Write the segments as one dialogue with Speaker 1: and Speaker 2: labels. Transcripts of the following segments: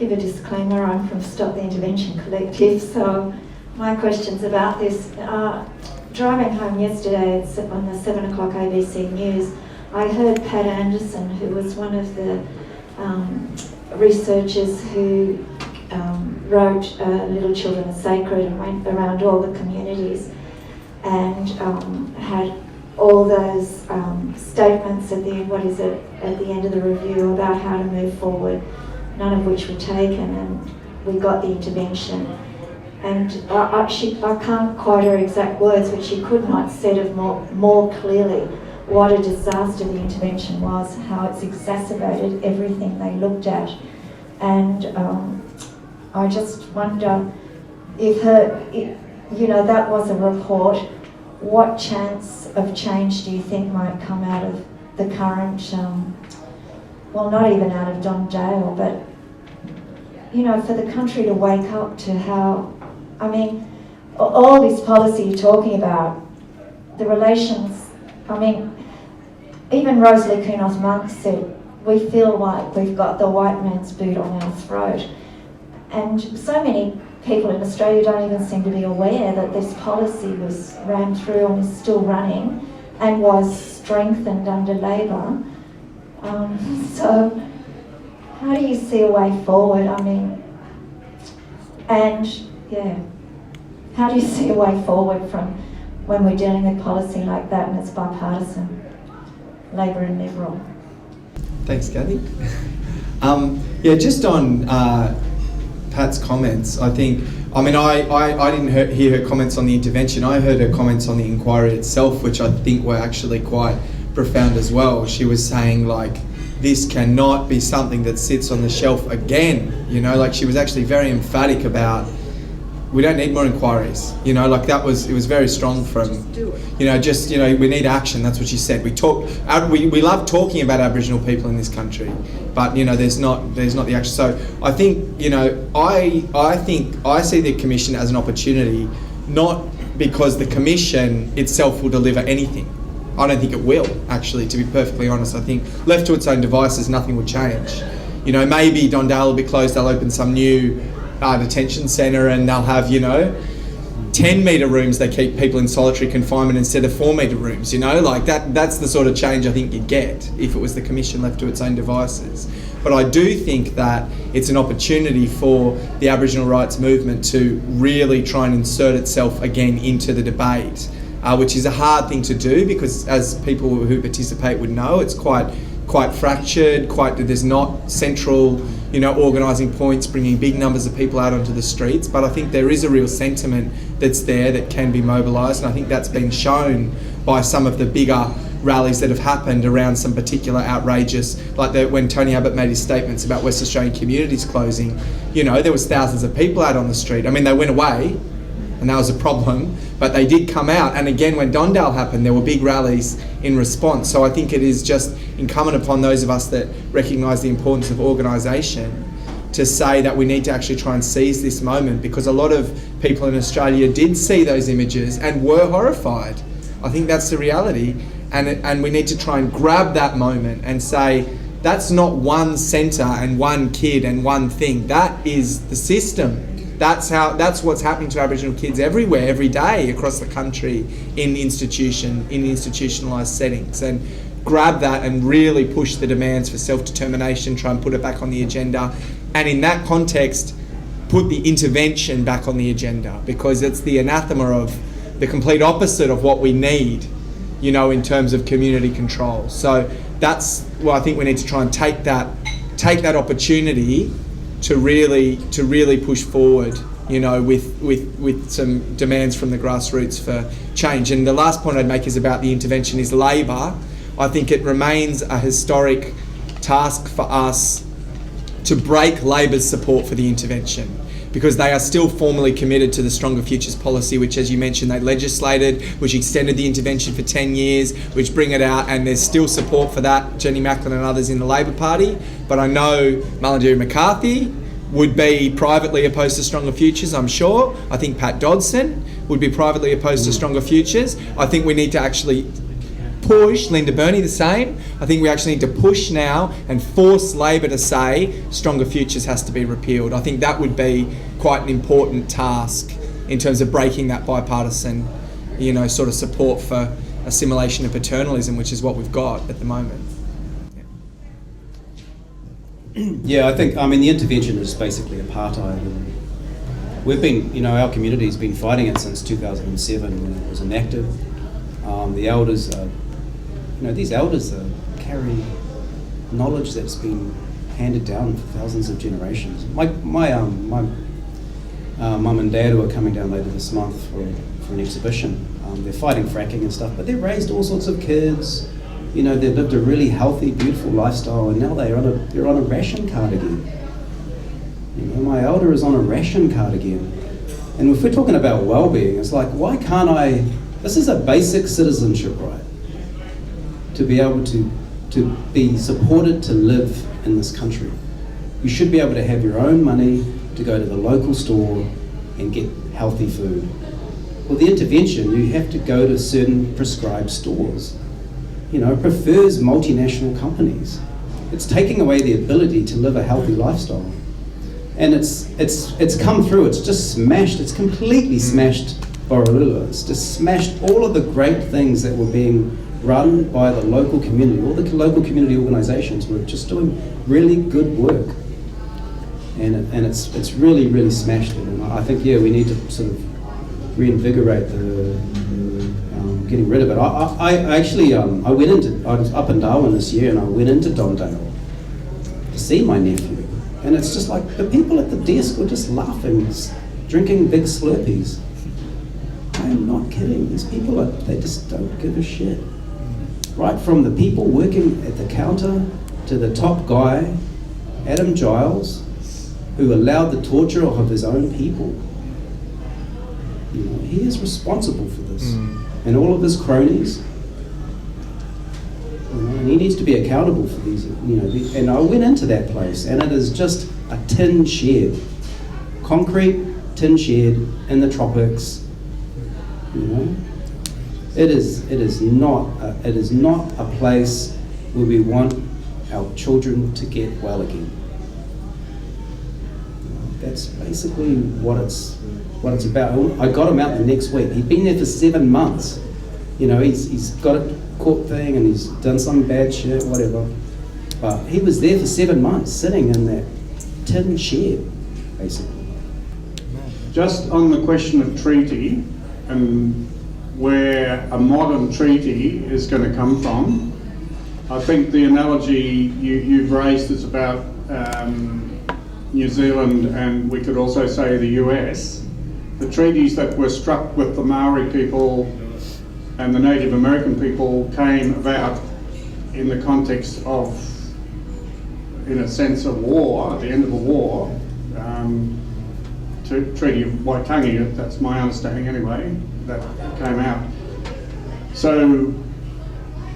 Speaker 1: give a disclaimer. I'm from Stop the Intervention Collective, so my question's about this. Driving home yesterday on the 7 o'clock ABC News, I heard Pat Anderson, who was one of the researchers who wrote Little Children Are Sacred and went around all the communities and had all those statements at the end, at the end of the review about how to move forward, none of which were taken, and we got the intervention. And I can't quote her exact words, but she could not said it more clearly what a disaster the intervention was, how it's exacerbated everything they looked at. And I just wonder if that was a report, what chance of change do you think might come out of the current, well, not even out of Don Dale, but, for the country to wake up to how, all this policy you're talking about, the relations, even Rosalie Kunoth-Monk said, we feel like we've got the white man's boot on our throat. And so many people in Australia don't even seem to be aware that this policy was ran through and is still running and was strengthened under Labor. So how do you see a way forward? How do you see a way forward from when we're dealing with policy like that and it's bipartisan, Labor and Liberal?
Speaker 2: Thanks, Kathy. Just on Pat's comments, I think, I didn't hear her comments on the intervention. I heard her comments on the inquiry itself, which I think were actually quite profound as well. She was saying, this cannot be something that sits on the shelf again. She was actually very emphatic about, we don't need more inquiries. It was very strong from, we need action. That's what she said. We love talking about Aboriginal people in this country, but there's not the action. So I think, I see the Commission as an opportunity, not because the Commission itself will deliver anything. I don't think it will, actually, to be perfectly honest. I think left to its own devices, nothing will change. Maybe Don Dale will be closed, they'll open some new detention centre and they'll have, 10-metre rooms they keep people in solitary confinement instead of 4-metre rooms, that's the sort of change I think you'd get if it was the Commission left to its own devices. But I do think that it's an opportunity for the Aboriginal rights movement to really try and insert itself again into the debate, which is a hard thing to do because, as people who participate would know, it's quite fractured, there's not central, organising points, bringing big numbers of people out onto the streets. But I think there is a real sentiment that's there that can be mobilised, and I think that's been shown by some of the bigger rallies that have happened around some particular outrageous, when Tony Abbott made his statements about West Australian communities closing, there was thousands of people out on the street. They went away, and that was a problem, but they did come out. And again, when Don Dale happened, there were big rallies in response. So I think it is just incumbent upon those of us that recognise the importance of organisation to say that we need to actually try and seize this moment, because a lot of people in Australia did see those images and were horrified. I think that's the reality. And we need to try and grab that moment and say, that's not one centre and one kid and one thing. That is the system. That's what's happening to Aboriginal kids everywhere, every day across the country in institutionalised settings. And grab that and really push the demands for self-determination, try and put it back on the agenda. And in that context, put the intervention back on the agenda, because it's the anathema of the complete opposite of what we need, in terms of community control. So that's what I think we need to try and take that opportunity to really push forward, with some demands from the grassroots for change. And the last point I'd make is about the intervention is Labor. I think it remains a historic task for us to break Labor's support for the intervention, because they are still formally committed to the Stronger Futures policy, which, as you mentioned, they legislated, which extended the intervention for 10 years, which bring it out, and there's still support for that, Jenny Macklin and others in the Labor Party. But I know Mullingdee McCarthy would be privately opposed to Stronger Futures, I'm sure. I think Pat Dodson would be privately opposed to Stronger Futures. I think we need to actually push, Linda Burney the same, I think we actually need to push now and force Labor to say Stronger Futures has to be repealed. I think that would be quite an important task in terms of breaking that bipartisan, sort of support for assimilation and paternalism, which is what we've got at the moment.
Speaker 3: Yeah, I think, the intervention is basically apartheid. And we've been, our community's been fighting it since 2007 when it was enacted. The elders, these elders carry knowledge that's been handed down for thousands of generations. My mum and dad, who are coming down later this month for an exhibition, they're fighting fracking and stuff, but they've raised all sorts of kids. They've lived a really healthy, beautiful lifestyle, and now they're on a ration card again. My elder is on a ration card again. And if we're talking about well-being, it's like, why can't I? This is a basic citizenship right, to be able to be supported to live in this country. You should be able to have your own money to go to the local store and get healthy food. Well, the intervention, you have to go to certain prescribed stores. It prefers multinational companies. It's taking away the ability to live a healthy lifestyle. And it's come through, it's just smashed, it's completely smashed Borroloola. It's just smashed all of the great things that were being run by the local community. All the local community organisations were just doing really good work. And it's really, really smashed it. And I think, we need to sort of reinvigorate getting rid of it. I actually, I was up in Darwin this year, and I went into Dondale to see my nephew. And it's just like, the people at the desk were just laughing, drinking big Slurpees. I am not kidding. These people, they just don't give a shit. Right from the people working at the counter to the top guy, Adam Giles, who allowed the torture of his own people. He is responsible for this. And all of his cronies. And he needs to be accountable for these, and I went into that place, and it is just a tin shed. Concrete tin shed in the tropics. It is not a place where we want our children to get well again. That's basically what it's about. I got him out the next week. He'd been there for 7 months. He's got a court thing and he's done some bad shit, whatever. But he was there for 7 months, sitting in that tin shed, basically.
Speaker 4: Just on the question of treaty and where a modern treaty is going to come from, I think the analogy you've raised is about New Zealand, and we could also say the US. The treaties that were struck with the Maori people and the Native American people came about in the context of, in a sense, a war, at the end of a war. Treaty of Waitangi, that's my understanding anyway, that came out. So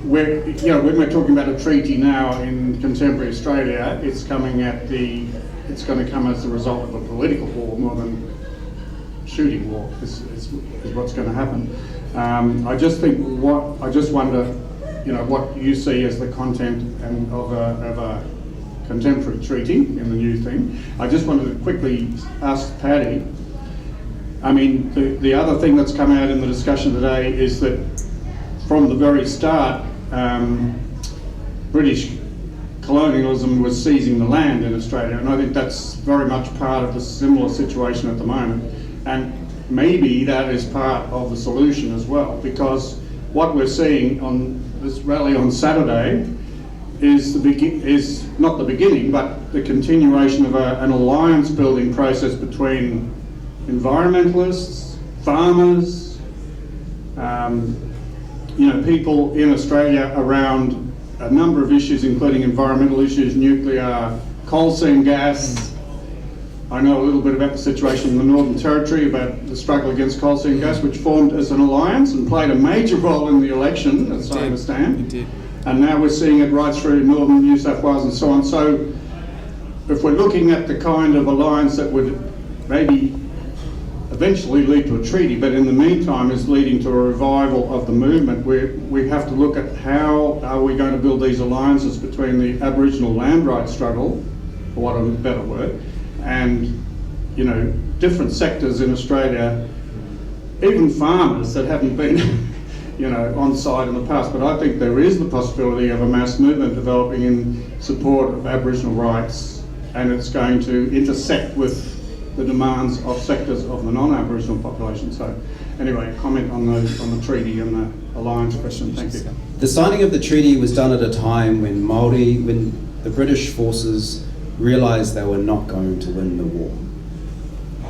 Speaker 4: when we're talking about a treaty now in contemporary Australia, it's going to come as a result of a political war more than shooting war is what's going to happen. I just wonder, what you see as the content of a contemporary treaty in the new thing. I just wanted to quickly ask Paddy. The other thing that's come out in the discussion today is that from the very start, British colonialism was seizing the land in Australia, and I think that's very much part of the similar situation at the moment. And maybe that is part of the solution as well, because what we're seeing on this rally on Saturday is not the beginning, but the continuation of an alliance building process between environmentalists, farmers, people in Australia around a number of issues, including environmental issues, nuclear, coal seam gas. I know a little bit about the situation in the Northern Territory, about the struggle against coal seam gas, which formed as an alliance and played a major role in the election, as I understand.
Speaker 2: It did.
Speaker 4: And now we're seeing it right through northern New South Wales and so on. So if we're looking at the kind of alliance that would maybe eventually lead to a treaty, but in the meantime is leading to a revival of the movement where we have to look at how are we going to build these alliances between the Aboriginal land rights struggle, for want of a better word, and different sectors in Australia, even farmers that haven't been on side in the past. But I think there is the possibility of a mass movement developing in support of Aboriginal rights, and it's going to intersect with the demands of sectors of the non-Aboriginal population. So anyway, comment on the treaty and the alliance question. Thank you.
Speaker 3: The signing of the treaty was done at a time when when the British forces realised they were not going to win the war.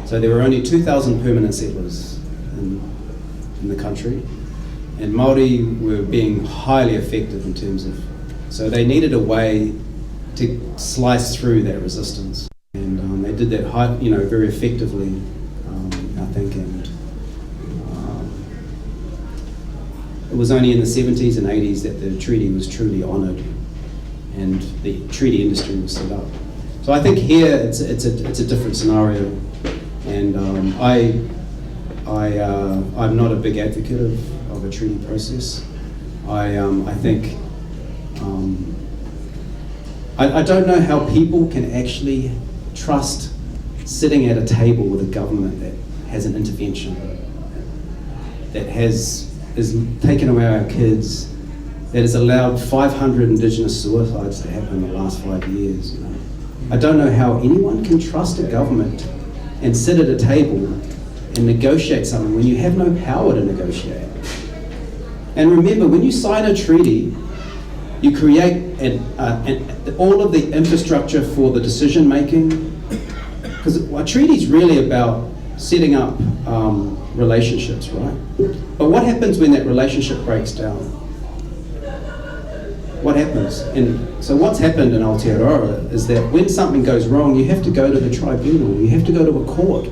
Speaker 3: So there were only 2,000 permanent settlers in the country, and Māori were being highly effective in terms of, so they needed a way to slice through that resistance. And they did that very effectively, I think, and it was only in the 70s and 80s that the treaty was truly honoured and the treaty industry was set up. So I think here it's a different scenario, and I'm not a big advocate of a treaty process. I think I don't know how people can actually trust sitting at a table with a government that has an intervention, that is taken away our kids, that has allowed 500 Indigenous suicides to happen in the last 5 years. I don't know how anyone can trust a government and sit at a table and negotiate something when you have no power to negotiate. And remember, when you sign a treaty, you create all of the infrastructure for the decision making, because a treaty is really about setting up relationships, right? But what happens when that relationship breaks down? What happens? And so what's happened in Aotearoa is that when something goes wrong, you have to go to the tribunal, you have to go to a court.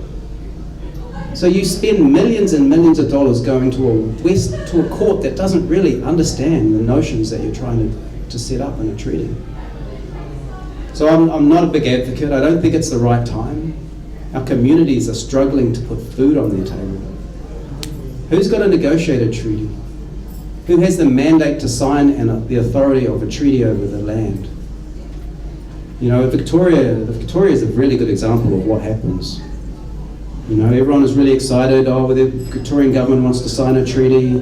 Speaker 3: So you spend millions and millions of dollars going to a court that doesn't really understand the notions that you're trying to set up in a treaty. So I'm not a big advocate. I don't think it's the right time. Our communities are struggling to put food on their table. Who's got to negotiate a treaty? Who has the mandate to sign and the authority of a treaty over the land? Victoria is a really good example of what happens. Everyone is really excited, the Victorian government wants to sign a treaty,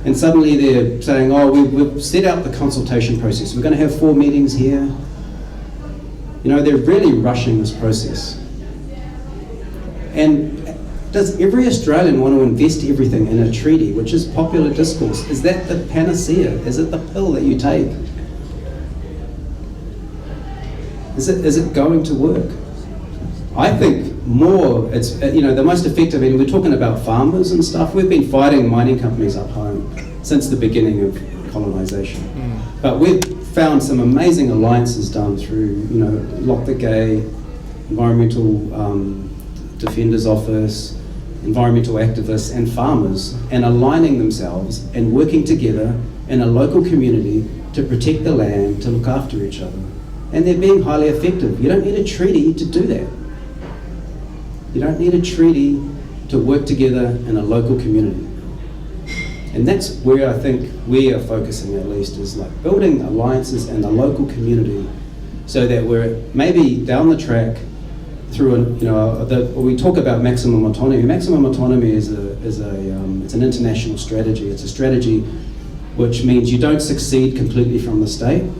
Speaker 3: and suddenly they're saying, we've set out the consultation process, we're going to have 4 meetings here. They're really rushing this process. And does every Australian want to invest everything in a treaty, which is popular discourse? Is that the panacea? Is it the pill that you take? Is it going to work? I think it's the most effective, and we're talking about farmers and stuff. We've been fighting mining companies up home since the beginning of colonisation. But we've found some amazing alliances done through, Lock the Gay, Environmental Defenders Office, environmental activists and farmers, and aligning themselves and working together in a local community to protect the land, to look after each other. And they're being highly effective. You don't need a treaty to do that. You don't need a treaty to work together in a local community. And that's where I think we are focusing, at least, is like building alliances in the local community so that we're maybe down the track through we talk about maximum autonomy. Maximum autonomy is it's an international strategy. It's a strategy which means you don't succeed completely from the state,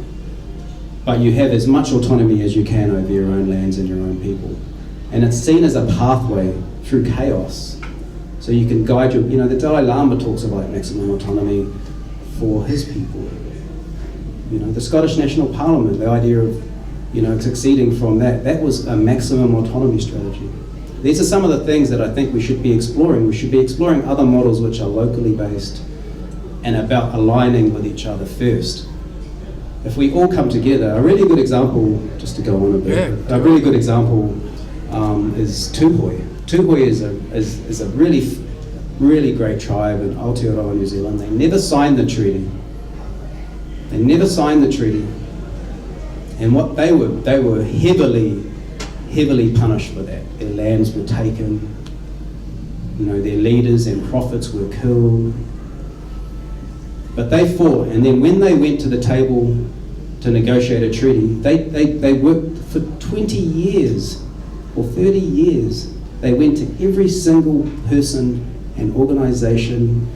Speaker 3: but you have as much autonomy as you can over your own lands and your own people. And it's seen as a pathway through chaos. So you can guide the Dalai Lama talks about maximum autonomy for his people. The Scottish National Parliament, the idea of succeeding from that was a maximum autonomy strategy. These are some of the things that I think we should be exploring. We should be exploring other models which are locally based and about aligning with each other first. If we all come together, a really good example, just to go on a bit, a really good example is Tūhoe. Tūhoe is a really, really great tribe in Aotearoa, New Zealand. They never signed the treaty. And what they were heavily punished for that. Their lands were taken. their leaders and prophets were killed. But they fought, and then when they went to the table to negotiate a treaty, they worked for 20 years or 30 years. They went to every single person and organisation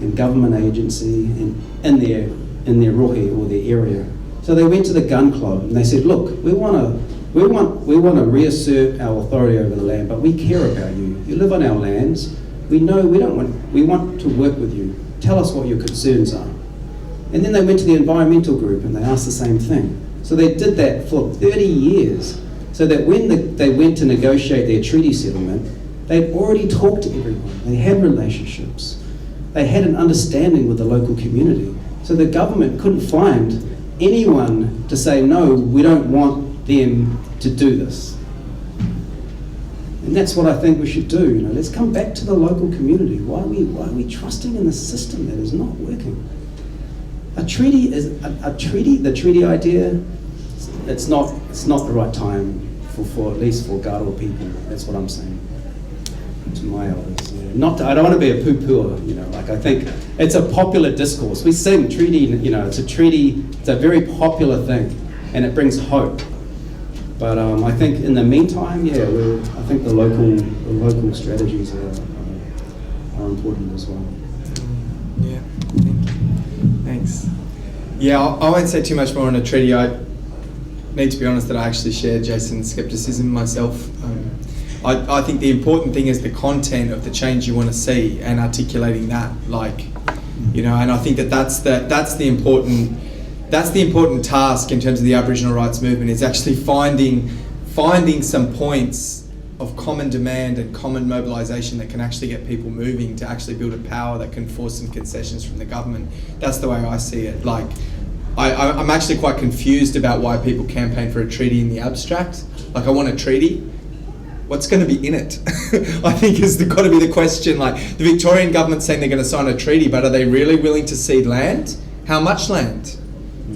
Speaker 3: and government agency and in their rohe or their area. So they went to the gun club and they said, look, we want to reassert our authority over the land, but we care about you. You live on our lands. We want to work with you. Tell us what your concerns are. And then they went to the environmental group and they asked the same thing. So they did that for 30 years, so that when they went to negotiate their treaty settlement, they'd already talked to everyone. They had relationships. They had an understanding with the local community. So the government couldn't find anyone to say, no, we don't want them to do this. And that's what I think we should do. Let's come back to the local community. Why are we trusting in a system that is not working? A treaty is the treaty idea. It's not the right time for at least for Garo people. That's what I'm saying to my elders. I don't want to be a poo-pooer. I think it's a popular discourse. We sing treaty. It's a treaty. It's a very popular thing, and it brings hope. But I think in the meantime, I think the local strategies are important as well.
Speaker 2: Yeah, thanks. Yeah, I won't say too much more on a treaty. I need to be honest that I actually share Jason's skepticism myself. I think the important thing is the content of the change you want to see and articulating that, and I think that's the important task in terms of the Aboriginal rights movement, is actually finding some points of common demand and common mobilisation that can actually get people moving to actually build a power that can force some concessions from the government. That's the way I see it. I'm actually quite confused about why people campaign for a treaty in the abstract. I want a treaty. What's going to be in it? I think is got to be the question. The Victorian government saying they're going to sign a treaty, but are they really willing to cede land? How much land?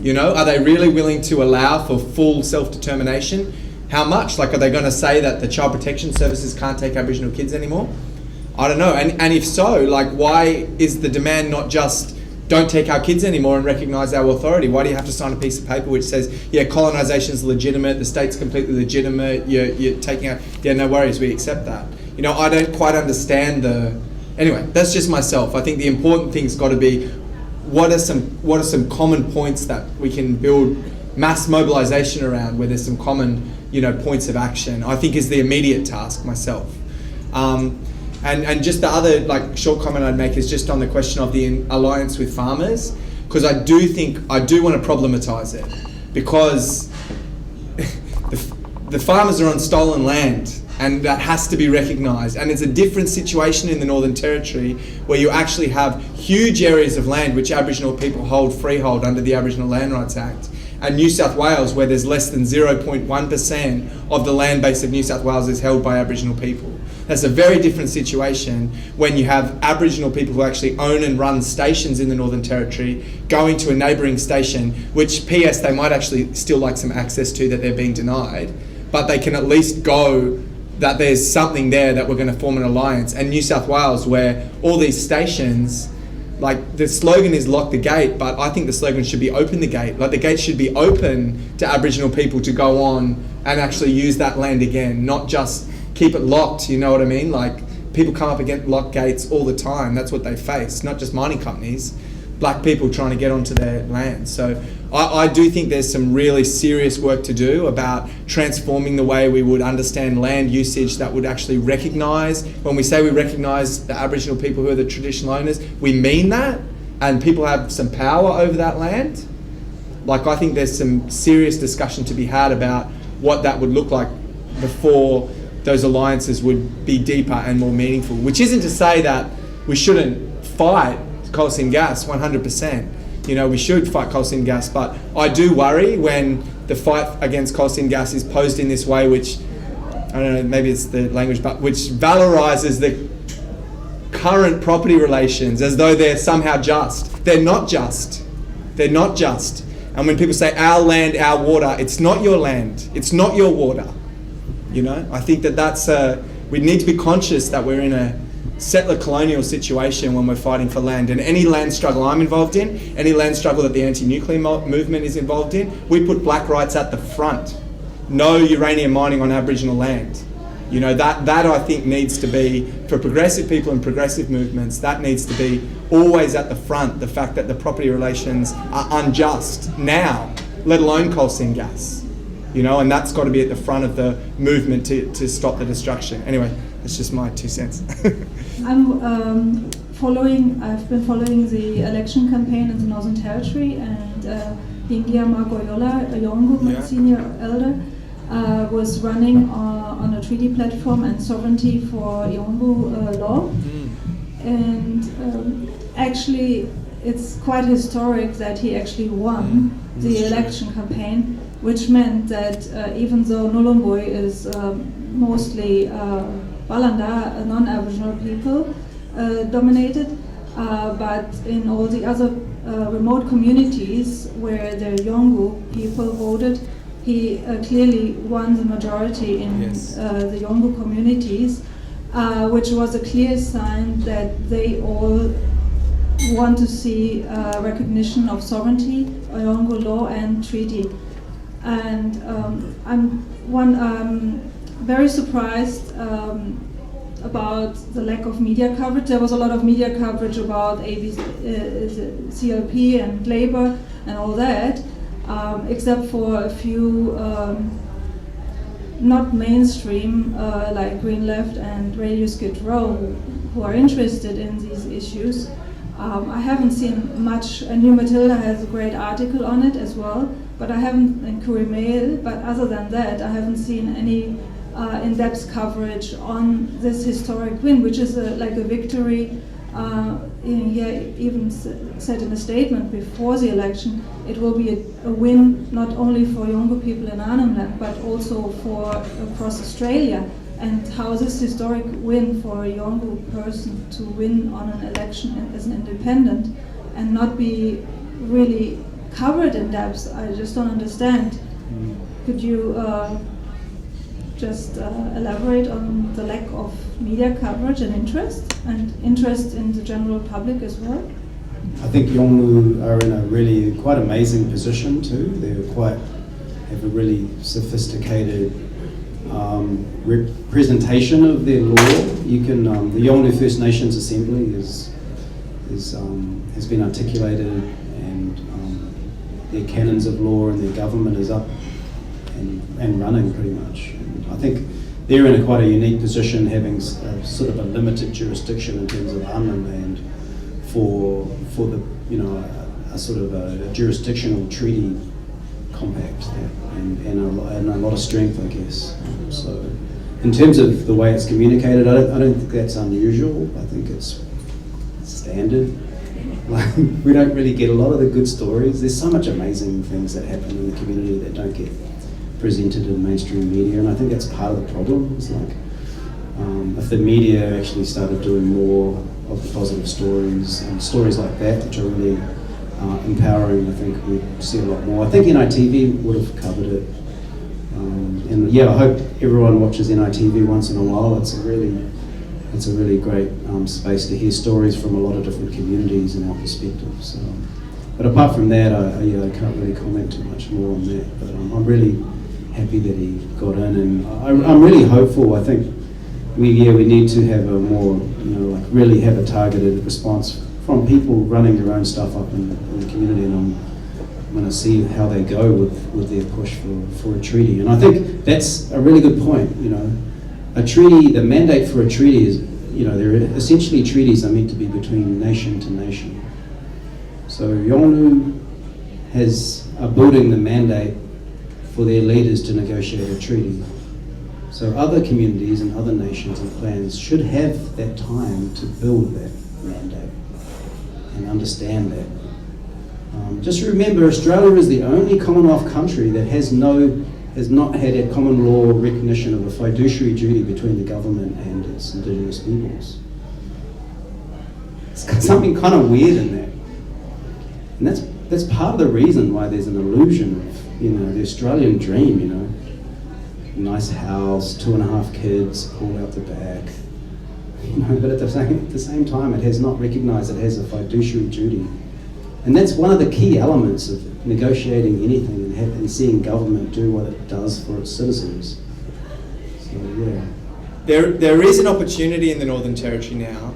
Speaker 2: Are they really willing to allow for full self-determination? How much? Are they going to say that the Child Protection Services can't take Aboriginal kids anymore? I don't know. And if so, why is the demand not just don't take our kids anymore and recognise our authority? Why do you have to sign a piece of paper which says, colonisation's legitimate, the state's completely legitimate, you're taking out, no worries, we accept that. I don't quite understand anyway, that's just myself. I think the important thing's got to be, what are some common points that we can build mass mobilisation around, where there's some common, points of action, I think is the immediate task myself. And just the other short comment I'd make is just on the question of the alliance with farmers, because I do want to problematise it, because the farmers are on stolen land, and that has to be recognised. And it's a different situation in the Northern Territory, where you actually have huge areas of land which Aboriginal people hold freehold under the Aboriginal Land Rights Act, and New South Wales, where there's less than 0.1% of the land base of New South Wales is held by Aboriginal people. That's a very different situation when you have Aboriginal people who actually own and run stations in the Northern Territory going to a neighbouring station, which PS they might actually still like some access to that they're being denied, but they can at least go that there's something there that we're going to form an alliance. And New South Wales, where all these stations, the slogan is lock the gate, but I think the slogan should be open the gate. The gate should be open to Aboriginal people to go on and actually use that land again, not just keep it locked, you know what I mean? People come up against locked gates all the time. That's what they face, not just mining companies, black people trying to get onto their land. So I do think there's some really serious work to do about transforming the way we would understand land usage that would actually recognise, when we say we recognise the Aboriginal people who are the traditional owners, we mean that, and people have some power over that land. I think there's some serious discussion to be had about what that would look like before those alliances would be deeper and more meaningful, which isn't to say that we shouldn't fight coal seam gas 100%. We should fight coal seam gas, but I do worry when the fight against coal seam gas is posed in this way, which, I don't know, maybe it's the language, but which valorises the current property relations as though they're somehow just. They're not just. They're not just. And when people say our land, our water, it's not your land, it's not your water. I think that's we need to be conscious that we're in settler colonial situation when we're fighting for land. And any land struggle I'm involved in, any land struggle that the anti-nuclear movement is involved in, we put black rights at the front. No uranium mining on Aboriginal land. You know, that I think needs to be, for progressive people and progressive movements, that needs to be always at the front, the fact that the property relations are unjust now, let alone coal seam gas. You know, and that's got to be at the front of the movement to stop the destruction. Anyway, that's just my 2 cents.
Speaker 5: I've been following the election campaign in the Northern Territory, and India Margoyola, a Yolngu senior elder, was running on a treaty platform and sovereignty for Yolngu law. And actually, it's quite historic that he actually won the election campaign, which meant that even though Nhulunbuy is mostly Balanda, non-Aboriginal people dominated, but in all the other remote communities where the Yolngu people voted, he clearly won the majority in the Yolngu communities, which was a clear sign that they all want to see recognition of sovereignty, Yolngu law and treaty. And I'm very surprised about the lack of media coverage. There was a lot of media coverage about CLP and Labour and all that, except for a few not mainstream like Green Left and Radio Skid Row who are interested in these issues. I haven't seen much, and New Matilda has a great article on it as well, but I haven't, in Koori Mail, but other than that, I haven't seen any in-depth coverage on this historic win, which is like a victory. Even said in a statement before the election, it will be a win not only for Yolngu people in Arnhem Land, but also for across Australia. And how this historic win for a Yolngu person to win on an election as an independent and not be really covered in depth, I just don't understand. Could you just elaborate on the lack of media coverage and interest in the general public as well?
Speaker 3: I think Yolngu are in a really quite amazing position too. Have a really sophisticated representation of their law. You can the Yolngu First Nations Assembly has been articulated, and their canons of law and their government is up and running pretty much. And I think they're in quite a unique position, having sort of a limited jurisdiction in terms of Arnhem Land for the a sort of a jurisdictional treaty compact and a lot of strength, I guess. So in terms of the way it's communicated, I don't think that's unusual. I think it's standard. Like, we don't really get a lot of the good stories. There's so much amazing things that happen in the community that don't get presented in mainstream media, and I think that's part of the problem. It's like if the media actually started doing more of the positive stories and stories like that, which are really empowering, I think we'd see a lot more. I think NITV would have covered it. And yeah, I hope everyone watches NITV once in a while. It's a really great space to hear stories from a lot of different communities and our perspectives. But apart from that, I can't really comment too much more on that. But I'm really happy that he got in, and I'm really hopeful. I think we need to have a more, really have a targeted response from people running their own stuff up in the community, and I'm going to see how they go with their push for a treaty. And I think that's a really good point. A treaty, the mandate for a treaty is, they're essentially treaties are meant to be between nation to nation. So Yolngu are building the mandate for their leaders to negotiate a treaty. So other communities and other nations and clans should have that time to build that mandate and understand that. Just remember, Australia is the only Commonwealth country that has not had a common law recognition of a fiduciary duty between the government and its Indigenous peoples. It's got something kind of weird in that. And that's part of the reason why there's an illusion of, the Australian dream, nice house, 2.5 kids, pool out the back, but at the same time, it has not recognised it has a fiduciary duty. And that's one of the key elements of negotiating anything and seeing government do what it does for its citizens. So, yeah.
Speaker 2: There is an opportunity in the Northern Territory now.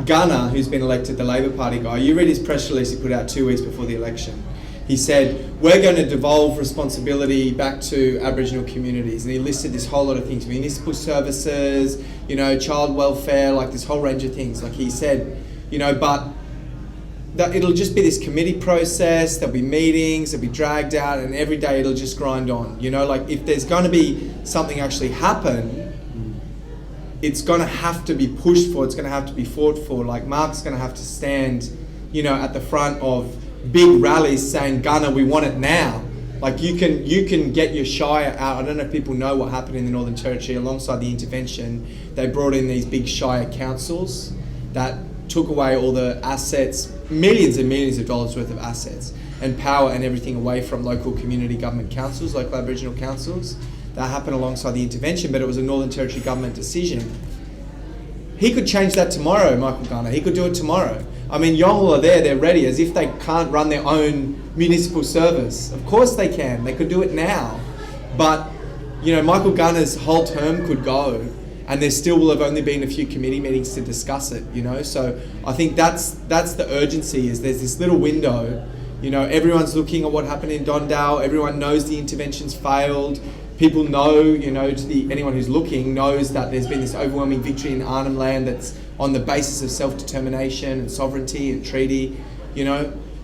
Speaker 2: Gunner, who's been elected, the Labor Party guy, you read his press release he put out 2 weeks before the election. He said, we're going to devolve responsibility back to Aboriginal communities. And he listed this whole lot of things, municipal services, child welfare, like this whole range of things. Like he said, but that it'll just be this committee process, there'll be meetings, it'll be dragged out, and every day it'll just grind on. Like if there's going to be something actually happen, it's going to have to be pushed for, it's going to have to be fought for. Like Mark's going to have to stand, at the front of big rallies saying, Gunner, we want it now. Like you can get your shire out. I don't know if people know what happened in the Northern Territory alongside the intervention. They brought in these big shire councils that took away all the assets, millions and millions of dollars worth of assets and power and everything away from local community government councils, local Aboriginal councils. That happened alongside the intervention, but it was a Northern Territory government decision. He could change that tomorrow, Michael Gunner. He could do it tomorrow. I mean, Yongle are there, they're ready, as if they can't run their own municipal service. Of course they can. They could do it now. But, Michael Gunner's whole term could go, and there still will have only been a few committee meetings to discuss it, So I think that's the urgency, is there's this little window. Everyone's looking at what happened in Dondale. Everyone knows the intervention's failed. People know, anyone who's looking knows that there's been this overwhelming victory in Arnhem Land that's on the basis of self-determination and sovereignty and treaty,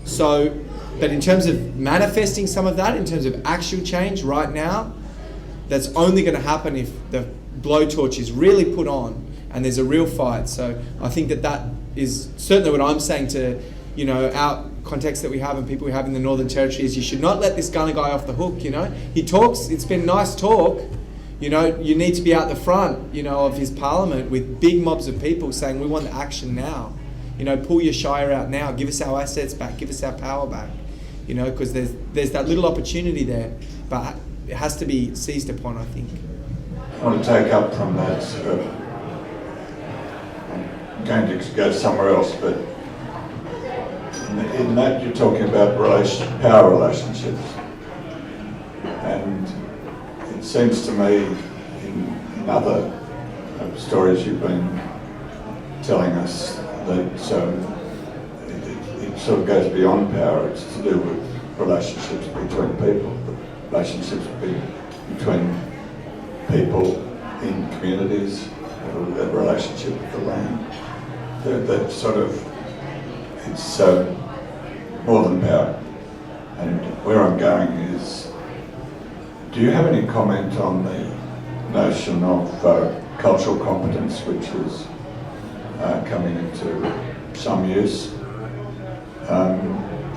Speaker 2: So, but in terms of manifesting some of that, in terms of actual change right now, that's only going to happen if the blowtorch is really put on and there's a real fight. So I think that is certainly what I'm saying to, our context that we have and people we have in the Northern Territory is you should not let this Gunner guy off the hook, He talks, it's been nice talk, you need to be out the front, of his parliament with big mobs of people saying we want action now. Pull your shire out now, give us our assets back, give us our power back, because there's that little opportunity there, but it has to be seized upon, I think.
Speaker 6: I want to take up from that. I'm going to go somewhere else, but in that you're talking about power relationships, and it seems to me in other stories you've been telling us that it sort of goes beyond power. It's to do with relationships between people, relationships between people in communities, a relationship with the land. That sort of, it's more than power. And where I'm going is, do you have any comment on the notion of cultural competence, which is coming into some use,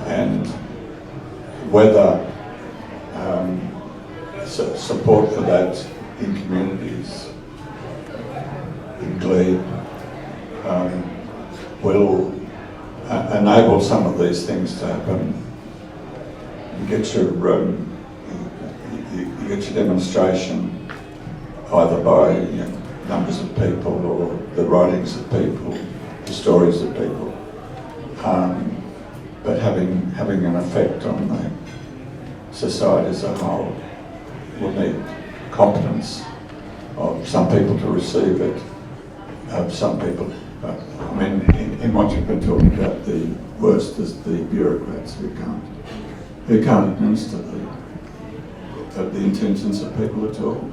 Speaker 6: and whether support for that in communities, in Glebe, will enable some of these things to happen. You get your demonstration either by numbers of people or the writings of people, the stories of people, but having an effect on the society as a whole. Will need competence of some people to receive it, of some people. In what you've been talking about, the worst is the bureaucrats who can't administer the intentions of people at all.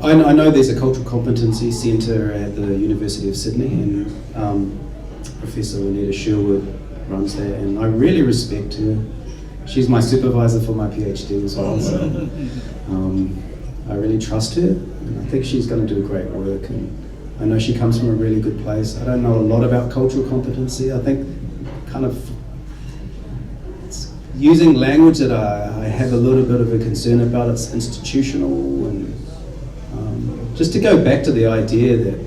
Speaker 3: I know there's a cultural competency centre at the University of Sydney, and Professor Anita Sherwood runs that, and I really respect her. She's my supervisor for my PhD as well, so I really trust her, and I think she's going to do great work, and I know she comes from a really good place. I don't know a lot about cultural competency. I think kind of it's using language that I have a little bit of a concern about. It's institutional, and just to go back to the idea that,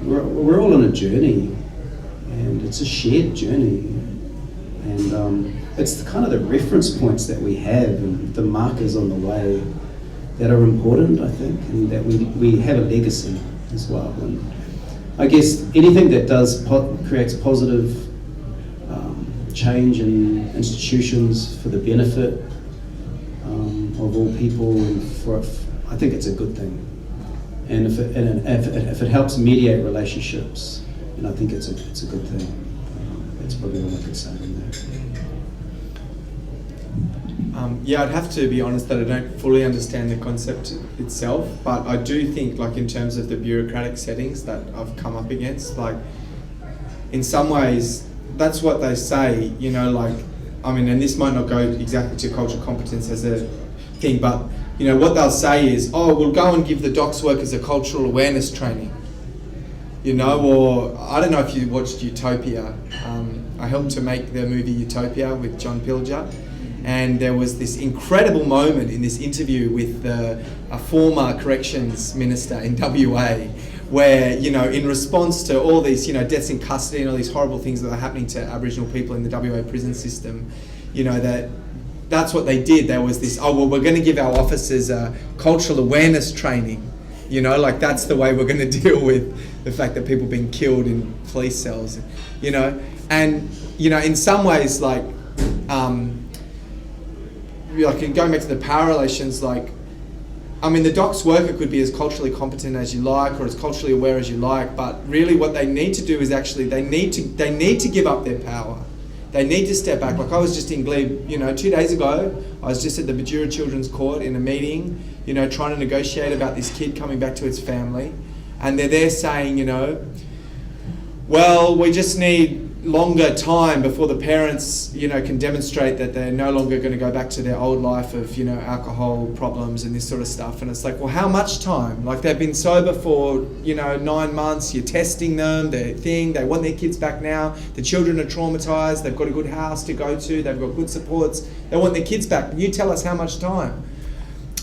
Speaker 3: we're all on a journey, and it's a shared journey. And it's kind of the reference points that we have and the markers on the way that are important, I think, and that we have a legacy as well. And I guess anything that creates positive change in institutions for the benefit of all people, and I think it's a good thing. And if it helps mediate relationships, then I think it's a good thing. That's probably all I could say on that.
Speaker 2: Yeah, I'd have to be honest that I don't fully understand the concept itself, but I do think, like, in terms of the bureaucratic settings that I've come up against, like, in some ways, that's what they say, you know, like, I mean, and this might not go exactly to cultural competence as a thing, but, you know, what they'll say is, oh, we'll go and give the docks workers a cultural awareness training, you know, or, I don't know if you watched Utopia. I helped to make the movie Utopia with John Pilger. And there was this incredible moment in this interview with a former corrections minister in WA, where, you know, in response to all these, you know, deaths in custody and all these horrible things that are happening to Aboriginal people in the WA prison system, you know, that's what they did. There was this, oh, well, we're going to give our officers a cultural awareness training, you know, like that's the way we're going to deal with the fact that people being killed in police cells, you know. And, you know, in some ways, like going back to the power relations, like, I mean, the docks worker could be as culturally competent as you like or as culturally aware as you like, but really what they need to do is actually they need to give up their power. They need to step back. Like, I was just in Glebe, you know, 2 days ago, I was just at the Majura Children's Court in a meeting, you know, trying to negotiate about this kid coming back to its family, and they're there saying, you know, well, we just need longer time before the parents, you know, can demonstrate that they're no longer going to go back to their old life of, you know, alcohol problems and this sort of stuff. And it's like, well, how much time? Like, they've been sober for, you know, 9 months, you're testing them, they want their kids back now, the children are traumatised, they've got a good house to go to, they've got good supports, they want their kids back. You tell us how much time.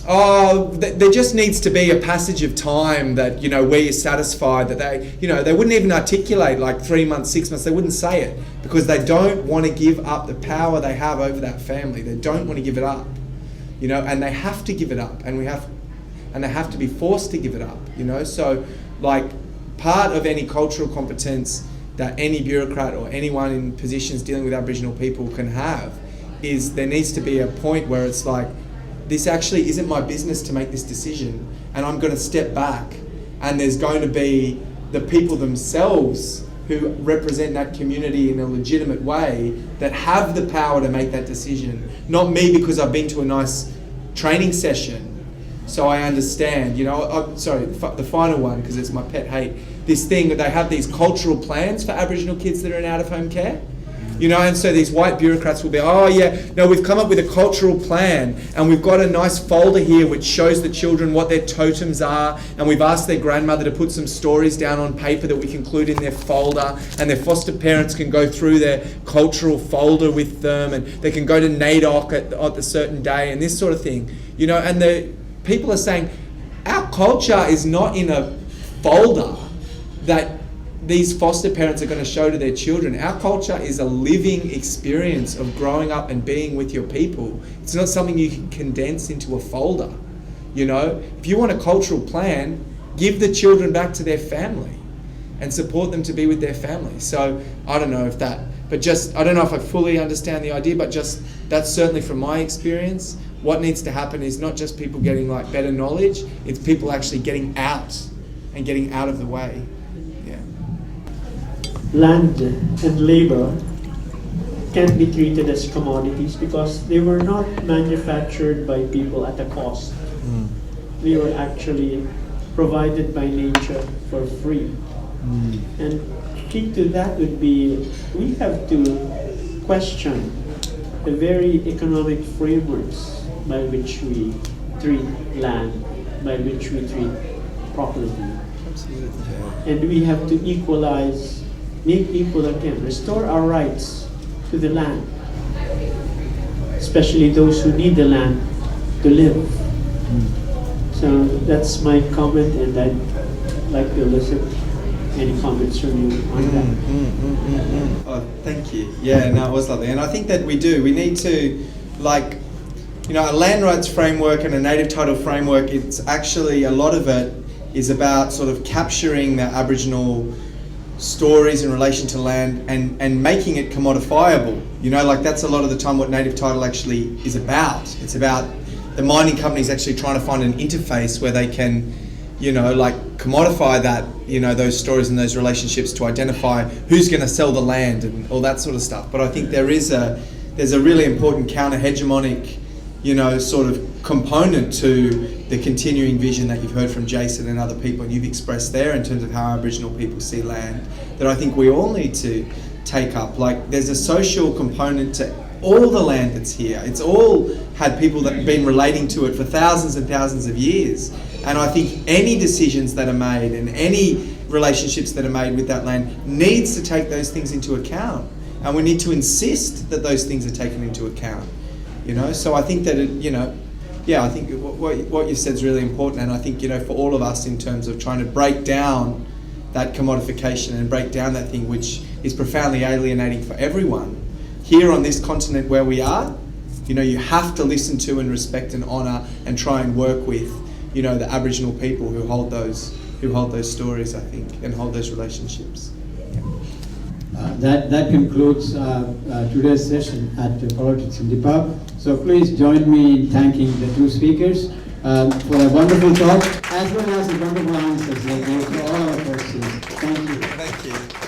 Speaker 2: Oh, there just needs to be a passage of time that, you know, where you're satisfied that they, you know, they wouldn't even articulate like 3 months, 6 months, they wouldn't say it because they don't want to give up the power they have over that family. They don't want to give it up, you know, and they have to give it up, and they have to be forced to give it up, you know. So, like, part of any cultural competence that any bureaucrat or anyone in positions dealing with Aboriginal people can have is there needs to be a point where it's like, this actually isn't my business to make this decision, and I'm going to step back, and there's going to be the people themselves who represent that community in a legitimate way that have the power to make that decision, not me because I've been to a nice training session so I understand, you know. The final one, because it's my pet hate, this thing that they have these cultural plans for Aboriginal kids that are in out-of-home care. You know, and so these white bureaucrats will be, oh yeah, no, we've come up with a cultural plan, and we've got a nice folder here which shows the children what their totems are, and we've asked their grandmother to put some stories down on paper that we can include in their folder, and their foster parents can go through their cultural folder with them, and they can go to NAIDOC at a certain day, and this sort of thing. You know, and the people are saying, our culture is not in a folder that these foster parents are going to show to their children. Our culture is a living experience of growing up and being with your people. It's not something you can condense into a folder. You know, if you want a cultural plan, give the children back to their family and support them to be with their family. So I don't know if that, but just, I don't know if I fully understand the idea, but just that's certainly from my experience. What needs to happen is not just people getting like better knowledge, it's people actually getting out and getting out of the way.
Speaker 7: Land and labor can't be treated as commodities because they were not manufactured by people at a cost. They were actually provided by nature for free. And key to that would be we have to question the very economic frameworks by which we treat land, by which we treat property. And we have to equalize, make equal again, restore our rights to the land, especially those who need the land to live. So that's my comment, and I'd like to listen any comments from you on that.
Speaker 2: Oh, thank you. Yeah, no, it was lovely. And I think that we need to, like, you know, a land rights framework and a native title framework, it's actually, a lot of it is about sort of capturing the Aboriginal stories in relation to land and making it commodifiable. You know, like that's a lot of the time what native title actually is about. It's about the mining companies actually trying to find an interface where they can, you know, like commodify that, you know, those stories and those relationships to identify who's going to sell the land and all that sort of stuff. But I think there's a really important counter-hegemonic, you know, sort of component to the continuing vision that you've heard from Jason and other people and you've expressed there in terms of how Aboriginal people see land, that I think we all need to take up. Like, there's a social component to all the land that's here. It's all had people that have been relating to it for thousands and thousands of years. And I think any decisions that are made and any relationships that are made with that land needs to take those things into account. And we need to insist that those things are taken into account. You know, so I think that, I think what you said is really important. And I think, you know, for all of us in terms of trying to break down that commodification and break down that thing which is profoundly alienating for everyone. Here on this continent where we are, you know, you have to listen to and respect and honour and try and work with, you know, the Aboriginal people who hold those stories, I think, and hold those relationships.
Speaker 8: That concludes today's session at Politics in the Pub. So please join me in thanking the two speakers for a wonderful talk as well as the wonderful answers that go to all our questions. Thank you.
Speaker 2: Thank you.